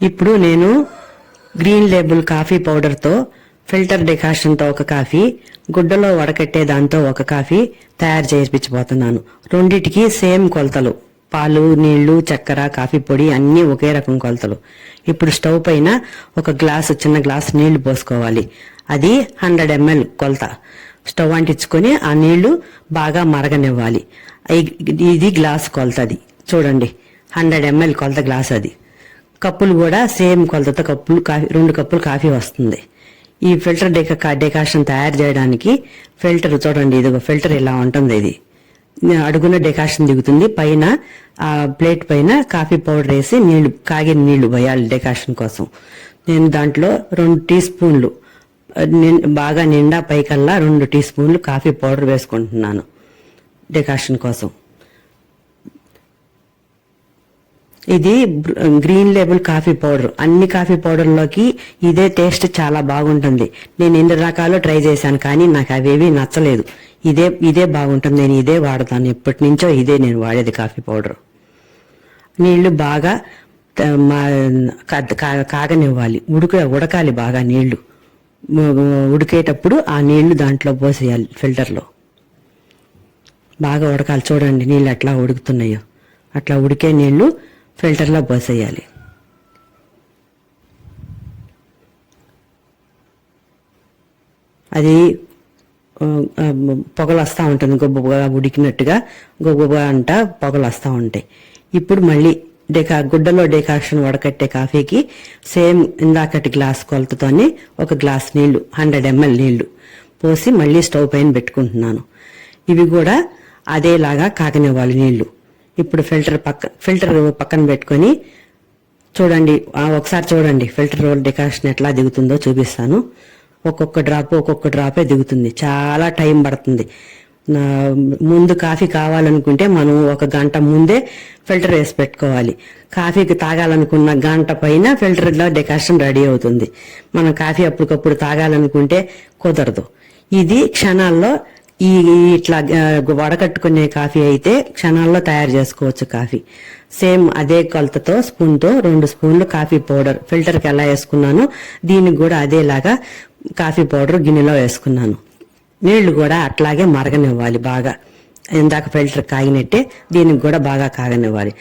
ఇప్పుడు నేను green label coffee పౌడర్తో filter డికాషన్తో ఒక కాఫీ, గుడ్డలో వడకట్టే దాంతో ఒక కాఫీ తయారు చేయించబోతున్నాను. రెండిటికి సేమ్ కొలతలు, పాలు, నీళ్లు, చక్కెర, కాఫీ పొడి అన్నీ ఒకే రకం కొలతలు. ఇప్పుడు స్టవ్ పైన ఒక చిన్న గ్లాసు నీళ్లు పోసుకోవాలి. అది 100 ml కొలత. స్టవ్ అంటించుకొని ఆ నీళ్లు బాగా మరగనివ్వాలి. ఇది గ్లాస్ కొలత. అది చూడండి, 100 ml కొలత గ్లాస్. అది కప్పులు కూడా సేమ్ కొలతతో కప్పులు, 2 కప్పులు కాఫీ వస్తుంది. ఈ ఫిల్టర్ డికాషన్ తయారు చేయడానికి ఫిల్టర్ చూడండి, ఇది ఫిల్టర్ ఇలా ఉంటుంది. ఇది అడుగున డికాషన్ దిగుతుంది. పైన ఆ ప్లేట్ పైన కాఫీ పౌడర్ వేసి కాగిన నీళ్లు పోయాలి డికాషన్ కోసం. నేను దాంట్లో 2 టీ స్పూన్లు బాగా నిండా పైకల్లా 2 టీ స్పూన్లు కాఫీ పౌడర్ వేసుకుంటున్నాను డికాషన్ కోసం. ఇది గ్రీన్ లేబుల్ కాఫీ పౌడర్. అన్ని కాఫీ పౌడర్లోకి ఇదే టేస్ట్ చాలా బాగుంటుంది. నేను ఎన్ని రకాలు ట్రై చేశాను, కానీ నాకు అవేవి నచ్చలేదు. ఇదే బాగుంటుంది. నేను ఇదే వాడతాను. ఎప్పటి నుంచో ఇదే నేను వాడేది కాఫీ పౌడర్. నీళ్లు బాగా కాగనివ్వాలి. ఉడకాలి బాగా నీళ్లు. ఉడికేటప్పుడు ఆ నీళ్లు దాంట్లో పోసేయాలి. ఫిల్టర్లో బాగా ఉడకాలి. చూడండి నీళ్ళు ఎట్లా ఉడుకుతున్నాయో. అట్లా ఉడికే నీళ్లు ఫిల్టర్లో పోసేయాలి. అది పొగలు వస్తూ ఉంటుంది, గొబ్బగా ఉడికినట్టుగా గొబ్బగా అంట పొగలు వస్తూ ఉంటాయి. ఇప్పుడు మళ్ళీ గుడ్డలో డికాషన్ వడకట్టే కాఫీకి సేమ్ ఇందాకటి గ్లాస్ కొలతతోని ఒక గ్లాస్ నీళ్లు, 100 ml నీళ్లు పోసి మళ్ళీ స్టవ్ పైన పెట్టుకుంటున్నాను. ఇవి కూడా అదేలాగా కాగనివ్వాలి నీళ్లు. ఇప్పుడు ఫిల్టర్ పక్కన పెట్టుకొని చూడండి, ఒకసారి చూడండి ఫిల్టర్ డికాషన్ ఎట్లా దిగుతుందో చూపిస్తాను. ఒక్కొక్క డ్రాపే దిగుతుంది. చాలా టైం పడుతుంది. ముందు కాఫీ కావాలనుకుంటే మనం 1 గంట ముందే ఫిల్టర్ వేసి పెట్టుకోవాలి. కాఫీకి తాగాలనుకున్న గంట పైన ఫిల్టర్లో డికాషన్ రెడీ అవుతుంది. మనం కాఫీ అప్పటికప్పుడు తాగాలనుకుంటే కుదరదు. ఇది క్షణాల్లో ఇట్లా వడకట్టుకునే కాఫీ అయితే క్షణాల్లో తయారు చేసుకోవచ్చు కాఫీ. సేమ్ అదే కొలతతో స్పూన్తో 2 స్పూన్లు కాఫీ పౌడర్ ఫిల్టర్కి ఎలా వేసుకున్నానో దీనికి కూడా అదేలాగా కాఫీ పౌడర్ గిన్నెలో వేసుకున్నాను. నీళ్లు కూడా అట్లాగే మరగనివ్వాలి బాగా. ఇందాక ఫిల్టర్ కాగినట్టే దీనికి కూడా బాగా కాగనివ్వాలి.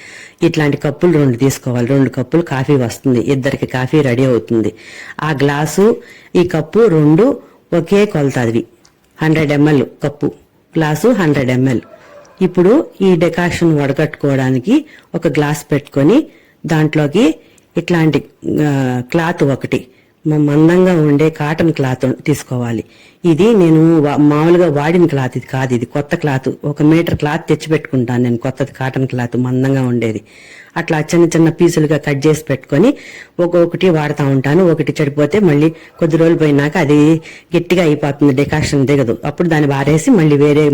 ఇట్లాంటి కప్పులు 2 తీసుకోవాలి. 2 కప్పులు కాఫీ వస్తుంది. ఇద్దరికి కాఫీ రెడీ అవుతుంది. ఆ గ్లాసు ఈ కప్పు 2 ఒకే కొలత. అది 100 ml కప్పు, గ్లాసు 100 ml. ఇప్పుడు ఈ డికాషన్ వడకట్టుకోవడానికి ఒక గ్లాస్ పెట్టుకొని దాంట్లోకి ఇట్లాంటి క్లాత్ ఒకటి, మందంగా ఉండే కాటన్ క్లాత్ తీసుకోవాలి. ఇది నేను మామూలుగా వాడిన క్లాత్ ఇది కాదు. ఇది కొత్త క్లాత్. 1 మీటర్ క్లాత్ తెచ్చి పెట్టుకుంటాను నేను, కొత్తది కాటన్ క్లాత్ మందంగా ఉండేది. అట్లా చిన్న చిన్న పీసులుగా కట్ చేసి పెట్టుకొని ఒక్కొక్కటి వాడుతూ ఉంటాను. ఒకటి చెడిపోతే మళ్ళీ కొద్ది రోజులు పోయినాక అది గట్టిగా అయిపోతుంది, డికాషన్ దిగదు. అప్పుడు దాన్ని వారేసి మళ్ళీ వేరే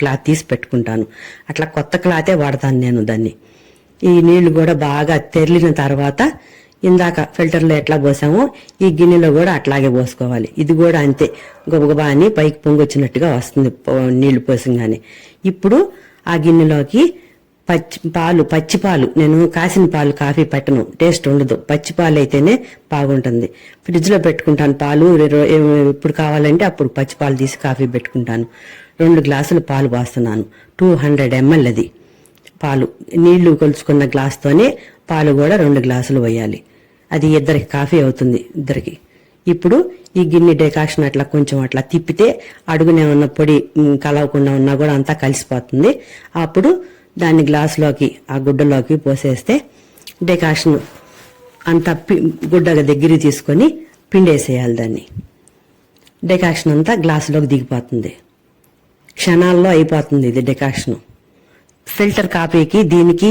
క్లాత్ తీసి పెట్టుకుంటాను. అట్లా కొత్త క్లాతే వాడతాను నేను దాన్ని. ఈ నీళ్లు కూడా బాగా తెరిలిన తర్వాత ఇందాక ఫిల్టర్లో ఎట్లా పోసామో ఈ గిన్నెలో కూడా అట్లాగే పోసుకోవాలి. ఇది కూడా అంతే, గొబగబా అని పైకి పొంగొచ్చినట్టుగా వస్తుంది నీళ్లు పోసంగానే. ఇప్పుడు ఆ గిన్నెలోకి పచ్చి పాలు, నేను కాసిన పాలు కాఫీ పెట్టను, టేస్ట్ ఉండదు. పచ్చి పాలు అయితేనే బాగుంటుంది. ఫ్రిడ్జ్లో పెట్టుకుంటాను పాలు. ఇప్పుడు కావాలంటే అప్పుడు పచ్చి పాలు తీసి కాఫీ పెట్టుకుంటాను. 2 గ్లాసులు పాలు పోస్తున్నాను. 200 ml అది పాలు. నీళ్లు కొలుచుకున్న గ్లాస్తోనే పాలు కూడా 2 గ్లాసులు వేయాలి. అది ఇద్దరికి కాఫీ అవుతుంది, ఇద్దరికి. ఇప్పుడు ఈ గిన్నె డికాషన్ అట్లా కొంచెం అట్లా తిప్పితే అడుగునే ఉన్న పొడి కలవకుండా ఉన్నా కూడా అంతా కలిసిపోతుంది. అప్పుడు దాన్ని గ్లాసులోకి ఆ గుడ్డలోకి పోసేస్తే డికాషన్ అంతా గుడ్డగా దగ్గర తీసుకొని పిండేసేయాలి. దాన్ని డికాషన్ అంతా గ్లాసులోకి దిగిపోతుంది. క్షణాల్లో అయిపోతుంది ఇది డికాషన్. ఫిల్టర్ కాఫీకి దీనికి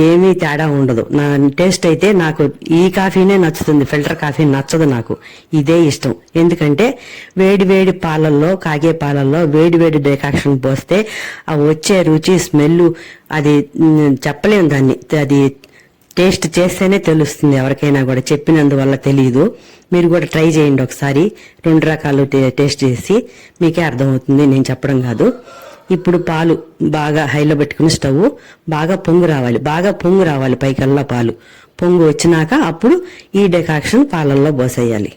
ఏమీ తేడా ఉండదు. నా టేస్ట్ అయితే నాకు ఈ కాఫీనే నచ్చుతుంది, ఫిల్టర్ కాఫీ నచ్చదు నాకు. ఇదే ఇష్టం. ఎందుకంటే వేడి పాలల్లో, కాగే పాలల్లో వేడి డికాషన్ పోస్తే ఆ వచ్చే రుచి, స్మెల్ అది చెప్పలేము. దాన్ని అది టేస్ట్ చేస్తేనే తెలుస్తుంది ఎవరికైనా కూడా, చెప్పినందువల్ల తెలియదు. మీరు కూడా ట్రై చేయండి ఒకసారి. 2 రకాలు టేస్ట్ చేసి మీకే అర్థమవుతుంది, నేను చెప్పడం కాదు. ఇప్పుడు పాలు బాగా హైలో పెట్టుకుని స్టవ్ బాగా పొంగు రావాలి పైకల్లా పాలు పొంగు వచ్చినాక అప్పుడు ఈ డెకాక్షన్ పాలల్లో పోసేయాలి.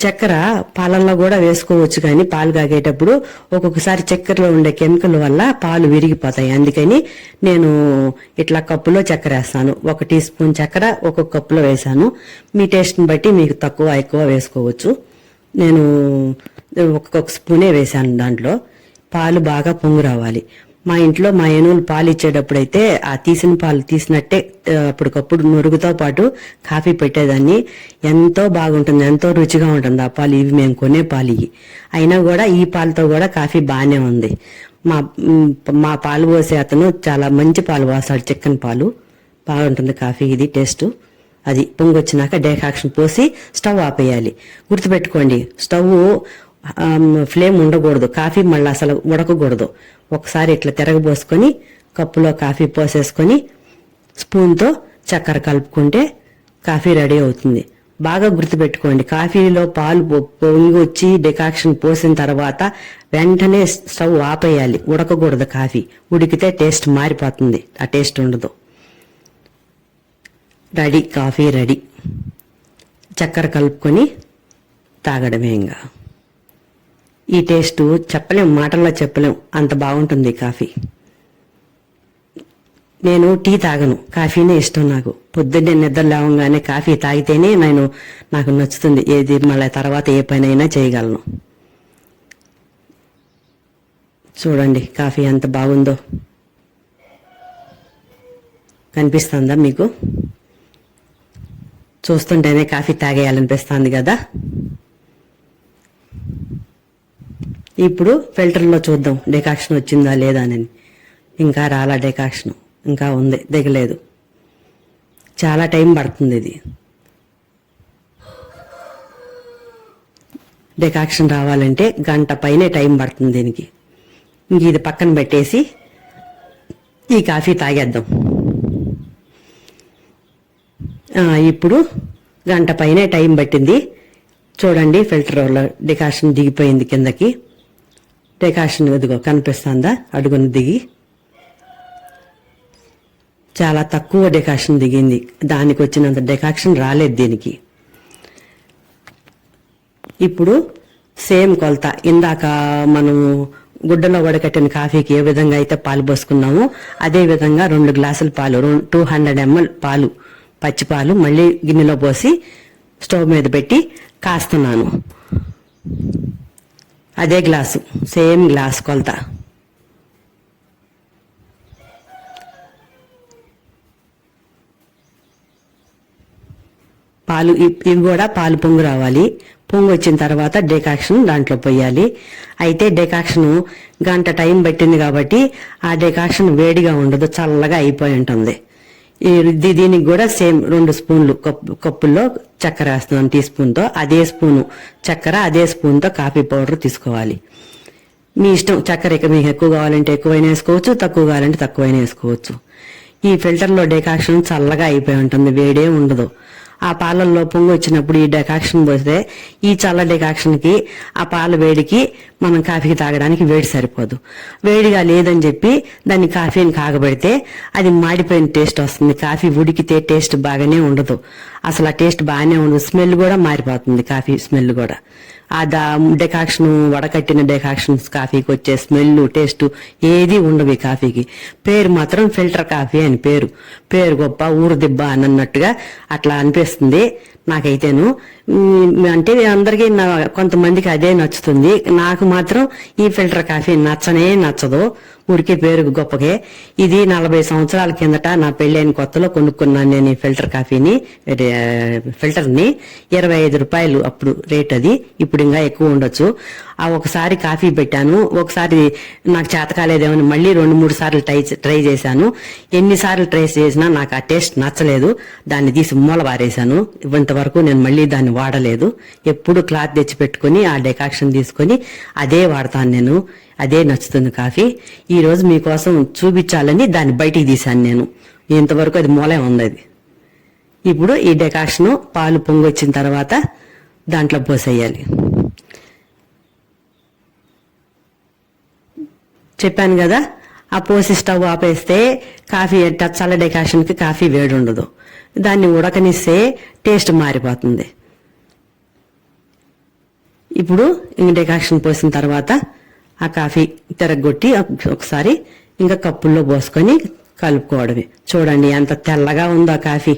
చక్కెర పాలల్లో కూడా వేసుకోవచ్చు, కానీ పాలు కాగేటప్పుడు ఒక్కొక్కసారి చక్కెరలో ఉండే కెమికల్ వల్ల పాలు విరిగిపోతాయి. అందుకని నేను ఇట్లా కప్పులో చక్కెర వేస్తాను. 1 టీ స్పూన్ చక్కెర ఒక్కొక్క కప్పులో వేసాను. మీ టేస్ట్ని బట్టి మీకు తక్కువ ఎక్కువ వేసుకోవచ్చు. నేను ఒక్కొక్క స్పూనే వేసాను. దాంట్లో పాలు బాగా పొంగు రావాలి. మా ఇంట్లో మా ఏనుగులు పాలు ఇచ్చేటప్పుడైతే ఆ తీసిన పాలు తీసినట్టే అప్పటికప్పుడు నురుగుతో పాటు కాఫీ పెట్టేదాన్ని. ఎంతో బాగుంటుంది, ఎంతో రుచిగా ఉంటుంది ఆ పాలు. ఇవి మేము కొనే పాలు ఇవి అయినా కూడా ఈ పాలతో కూడా కాఫీ బాగానే ఉంది. మా పాలు పోసే అతను చాలా మంచి పాలు పోస్తాడు, చిక్కన్ పాలు. బాగుంటుంది కాఫీ ఇది టేస్ట్. అది పొంగొచ్చినాక డెకాక్షన్ పోసి స్టవ్ ఆపేయాలి. గుర్తుపెట్టుకోండి, స్టవ్ ఫ్లేమ్ ఉండకూడదు. కాఫీ మళ్ళీ అసలు ఉడకకూడదు. ఒకసారి ఇట్లా తిరగబోసుకొని కప్పులో కాఫీ పోసేసుకొని స్పూన్తో చక్కెర కలుపుకుంటే కాఫీ రెడీ అవుతుంది. బాగా గుర్తుపెట్టుకోండి, కాఫీలో పాలు పొంగి వచ్చి డెకాక్షన్ పోసిన తర్వాత వెంటనే స్టవ్ ఆపేయాలి. ఉడకకూడదు కాఫీ. ఉడికితే టేస్ట్ మారిపోతుంది, ఆ టేస్ట్ ఉండదు. Ready, coffee ready. చక్కెర కలుపుకొని తాగడమే. ఇంకా ఈ టేస్ట్ చెప్పలేం, మాటల్లో చెప్పలేం, అంత బాగుంటుంది కాఫీ. నేను టీ తాగను, కాఫీనే ఇష్టం నాకు. పొద్దున్నే నిద్ర లేవగానే కాఫీ తాగితేనే నాకు నచ్చుతుంది. ఏది మళ్ళీ తర్వాత ఏ పనైనా చేయగలను. చూడండి కాఫీ ఎంత బాగుందో. కనిపిస్తుందా మీకు? చూస్తుంటేనే కాఫీ తాగేయాలనిపిస్తుంది కదా. ఇప్పుడు ఫిల్టర్లో చూద్దాం డెకాక్షన్ వచ్చిందా లేదా అని. ఇంకా రాలా డెకాక్షన్, ఇంకా ఉంది, దిగలేదు. చాలా టైం పడుతుంది ఇది. డెకాక్షన్ రావాలంటే గంట పైనే టైం పడుతుంది దీనికి. ఇంక ఇది పక్కన పెట్టేసి ఈ కాఫీ తాగేద్దాం. ఇప్పుడు గంట పైనే టైం పట్టింది. చూడండి ఫిల్టర్లో డెకాక్షన్ దిగిపోయింది కిందకి. డెకాక్షన్ ఇదిగో కనిపిస్తుందా, అడుగున దిగి చాలా తక్కువ డెకాక్షన్ దిగింది. దానికి వచ్చినంత డెకాక్షన్ రాలేదు దీనికి. ఇప్పుడు సేమ్ కొలత, ఇందాక మనము గుడ్డలో వడకట్టిన కాఫీకి ఏ విధంగా అయితే పాలు పోసుకున్నామో అదే విధంగా 2 గ్లాసుల పాలు, 200 ml పాలు, పచ్చిపాలు మళ్ళీ గిన్నెలో పోసి స్టవ్ మీద పెట్టి కాస్తున్నాను. అదే గ్లాసు, సేమ్ గ్లాస్ కొలత. పాలు ఇవి కూడా పాలు పొంగు రావాలి. పొంగు వచ్చిన తర్వాత డెకాక్షన్ దాంట్లో పోయాలి. అయితే డెకాక్షన్ గంట టైం పట్టింది కాబట్టి ఆ డెకాక్షన్ వేడిగా ఉండదు, చల్లగా అయిపోయి ఉంటుంది. దీనికి కూడా సేమ్ 2 స్పూన్లు కప్పుల్లో చక్కెర వేస్తున్నాను టీ స్పూన్తో. అదే స్పూను చక్కెర, అదే స్పూన్తో కాఫీ పౌడర్ తీసుకోవాలి. మీ ఇష్టం, చక్కెర ఇక మీకు ఎక్కువ కావాలంటే ఎక్కువైనా వేసుకోవచ్చు, తక్కువ కావాలంటే తక్కువైనా వేసుకోవచ్చు. ఈ ఫిల్టర్లో డెకాక్షన్ చల్లగా అయిపోయి ఉంటుంది, వేడే ఉండదు. ఆ పాలల్లో పొంగు వచ్చినప్పుడు ఈ డెకాక్షన్ పోస్తే ఈ చల్ల డెకాక్షన్కి ఆ పాల వేడికి మనం కాఫీకి తాగడానికి వేడి సరిపోదు. వేడిగా లేదని చెప్పి దాన్ని కాఫీని కాగబెడితే అది మాడిపోయిన టేస్ట్ వస్తుంది. కాఫీ ఉడికితే టేస్ట్ బాగానే ఉండదు, అసలు ఆ టేస్ట్ బాగానే ఉండదు. స్మెల్ కూడా మారిపోతుంది, కాఫీ స్మెల్ కూడా. ఆ డెకాక్షన్, వడకట్టిన డెకాక్షన్స్ కాఫీకి వచ్చే స్మెల్, టేస్ట్ ఏది ఉండవు ఈ కాఫీకి. పేరు మాత్రం ఫిల్టర్ కాఫీ అని పేరు గొప్ప, ఊరు దిబ్బ అన్నట్టుగా అట్లా అనిపిస్తుంది నాకైతేను. అంటే అందరికీ కొంతమందికి అదే నచ్చుతుంది, నాకు మాత్రం ఈ ఫిల్టర్ కాఫీ నచ్చదు. ఊరికే పేరు గొప్పకే. ఇది 40 సంవత్సరాల కిందట నా పెళ్ళైన కొత్తలో కొనుక్కున్నాను నేను ఈ ఫిల్టర్ని. 25 రూపాయలు అప్పుడు రేట్ అది, ఇప్పుడు ఇంకా ఎక్కువ ఉండొచ్చు. ఒకసారి కాఫీ పెట్టాను, ఒకసారి నాకు చేత కాలేదేమని మళ్ళీ 2-3 సార్లు ట్రై చేశాను. ఎన్నిసార్లు ట్రై చేసినా నాకు ఆ టేస్ట్ నచ్చలేదు, దాన్ని తీసి మూల పారేశాను. ఇంతవరకు నేను మళ్ళీ దాన్ని వాడలేదు. ఎప్పుడు క్లాత్ తెచ్చి పెట్టుకుని ఆ డెకాక్షన్ తీసుకొని అదే వాడతాను నేను. అదే నచ్చుతుంది కాఫీ. ఈ రోజు మీకోసం చూపించాలని దాన్ని బయటికి తీశాను నేను. ఇంతవరకు అది మూలే ఉంది అది. ఇప్పుడు ఈ డెకాక్షన్ పాలు పొంగొచ్చిన తర్వాత దాంట్లో పోసేయాలి. చెప్పాను కదా, ఆ పోసి స్టవ్ ఆపేస్తే కాఫీ చల్ల డెకాషన్కి కాఫీ వేడి ఉండదు. దాన్ని ఉడకనిస్తే టేస్ట్ మారిపోతుంది. ఇప్పుడు డికాషన్ పోసిన తర్వాత ఆ కాఫీ తిరగొట్టి ఒకసారి ఇంకా కప్పుల్లో పోసుకొని కలుపుకోవడమే. చూడండి ఎంత తెల్లగా ఉందో ఆ కాఫీ.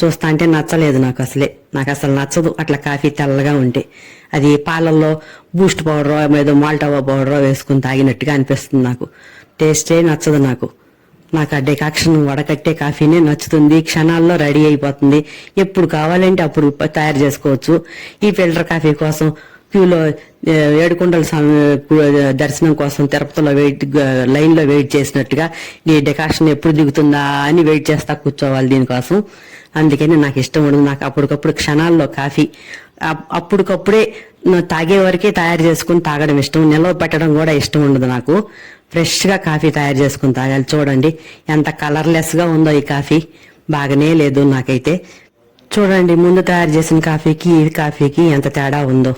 చూస్తా అంటే నచ్చలేదు నాకు అసలు నచ్చదు అట్లా కాఫీ తెల్లగా ఉంటే. అది పాలల్లో బూస్ట్ పౌడరో ఏదో మాల్టోవా పౌడరో వేసుకుని తాగినట్టుగా అనిపిస్తుంది నాకు. టేస్టే నచ్చదు నాకు ఆ డికాక్షన్ వడకట్టే కాఫీనే నచ్చుతుంది. క్షణాల్లో రెడీ అయిపోతుంది. ఎప్పుడు కావాలంటే అప్పుడు తయారు చేసుకోవచ్చు. ఈ ఫిల్టర్ కాఫీ కోసం క్యూలో ఏడుకొండల దర్శనం కోసం తిరుపతిలో లైన్లో వెయిట్ చేసినట్టుగా ఈ డికాషన్ ఎప్పుడు దిగుతుందా అని వెయిట్ చేస్తా కూర్చోవాలి దీనికోసం. అందుకని నాకు ఇష్టం ఉండదు. నాకు అప్పటికప్పుడు క్షణాల్లో కాఫీ అప్పటికప్పుడే తాగే వరకే తయారు చేసుకుని తాగడం ఇష్టం. నిల్వ పెట్టడం కూడా ఇష్టం ఉండదు నాకు. ఫ్రెష్ గా కాఫీ తయారు చేసుకుని తాగాలి. చూడండి ఎంత కలర్లెస్ గా ఉందో ఈ కాఫీ. బాగానే లేదు నాకైతే. చూడండి ముందు తయారు చేసిన కాఫీకి ఈ కాఫీకి ఎంత తేడా ఉందో.